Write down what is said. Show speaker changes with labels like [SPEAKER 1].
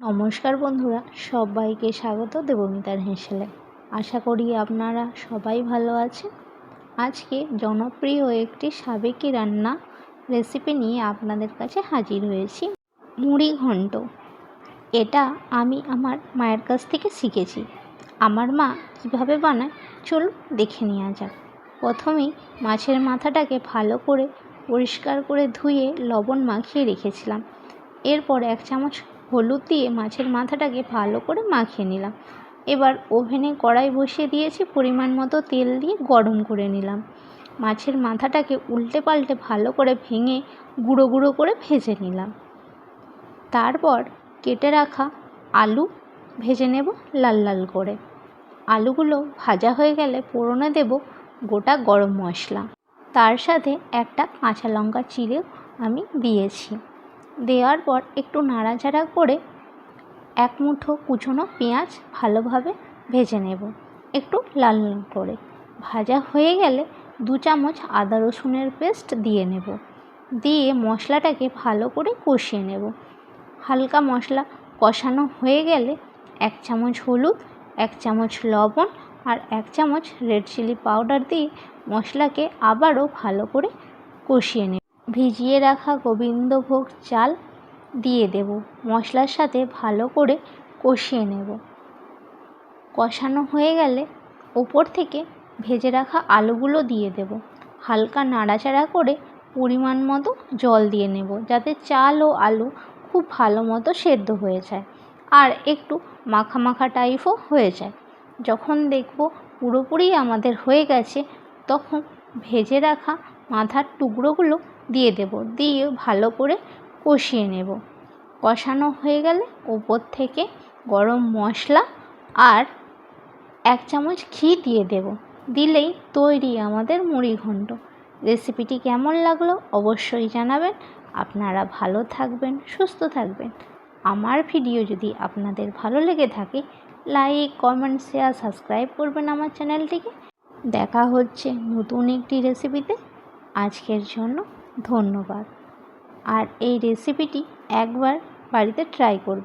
[SPEAKER 1] নমস্কার বন্ধুরা, সবাইকে স্বাগত দেবমিতার হেসেলে। আশা করি আপনারা সবাই ভালো আছেন। আজকে জনপ্রিয় একটি সাবেকি রান্না রেসিপি নিয়ে আপনাদের কাছে হাজির হয়েছি, মুড়ি ঘন্ট। এটা আমি আমার মায়ের কাছ থেকে শিখেছি। আমার মা কীভাবে বানায় চলুন দেখে নেওয়া যাক। প্রথমেই মাছের মাথাটাকে ভালো করে পরিষ্কার করে ধুয়ে লবণ মাখিয়ে রেখেছিলাম। এরপর 1 চামচ হলুদ দিয়ে মাছের মাথাটাকে ভালো করে মাখিয়ে নিলাম। এবার ওভেনে কড়াই বসিয়ে দিয়েছি, পরিমাণ মতো তেল দিয়ে গরম করে নিলাম। মাছের মাথাটাকে উল্টে পাল্টে ভালো করে ভেঙে গুঁড়ো গুঁড়ো করে ভেজে নিলাম। তারপর কেটে রাখা আলু ভেজে নেব লাল লাল করে। আলুগুলো ভাজা হয়ে গেলে ফোড়নে দেব গোটা গরম মশলা, তার সাথে একটা কাঁচা লঙ্কা চিড়েও আমি দিয়েছি। দেওয়ার পর একটু নাড়াচাড়া করে 1 মুঠো কুচনো পেঁয়াজ ভালোভাবে ভেজে নেব, একটু লাল লাল করে। ভাজা হয়ে গেলে 2 চামচ আদা রসুনের পেস্ট দিয়ে নেব। দিয়ে মশলাটাকে ভালো করে কষিয়ে নেব। হালকা মশলা কষানো হয়ে গেলে 1 চামচ হলুদ, 1 চামচ লবণ আর 1 চামচ রেড চিলি পাউডার দিয়ে মশলাকে আবারও ভালো করে কষিয়ে নেব। ভিজিয়ে রাখা গোবিন্দভোগ চাল দিয়ে দেব। মশলার সাথে ভালো করে কষিয়ে নেব। কষানো হয়ে গেলে ওপর থেকে ভেজে রাখা আলুগুলো দিয়ে দেব। হালকা নাড়াচাড়া করে পরিমাণ মতো জল দিয়ে নেব, যাতে চাল ও আলু খুব ভালো মতো সেদ্ধ হয়ে যায় আর একটু মাখা মাখা টাইপও হয়ে যায়। যখন দেখব পুরোপুরি আমাদের হয়ে গেছে, তখন ভেজে রাখা মাথার টুকরোগুলো দিয়ে দেব। দিয়ে ভালো করে কষিয়ে নেব। কষানো হয়ে গেলে ওপর থেকে গরম মশলা আর 1 চামচ ঘি দিয়ে দেব। দিলেই তৈরি আমাদের মুড়ি ঘন্ট। রেসিপিটি কেমন লাগলো অবশ্যই জানাবেন। আপনারা ভালো থাকবেন, সুস্থ থাকবেন। আমার ভিডিও যদি আপনাদের ভালো লেগে থাকে, লাইক, কমেন্ট, শেয়ার, সাবস্ক্রাইব করবেন আমার চ্যানেলটিকে। দেখা হচ্ছে নতুন একটি রেসিপিতে। আজকের জন্য ধন্যবাদ। আর এই রেসিপিটি একবার বাড়িতে ট্রাই করবেন।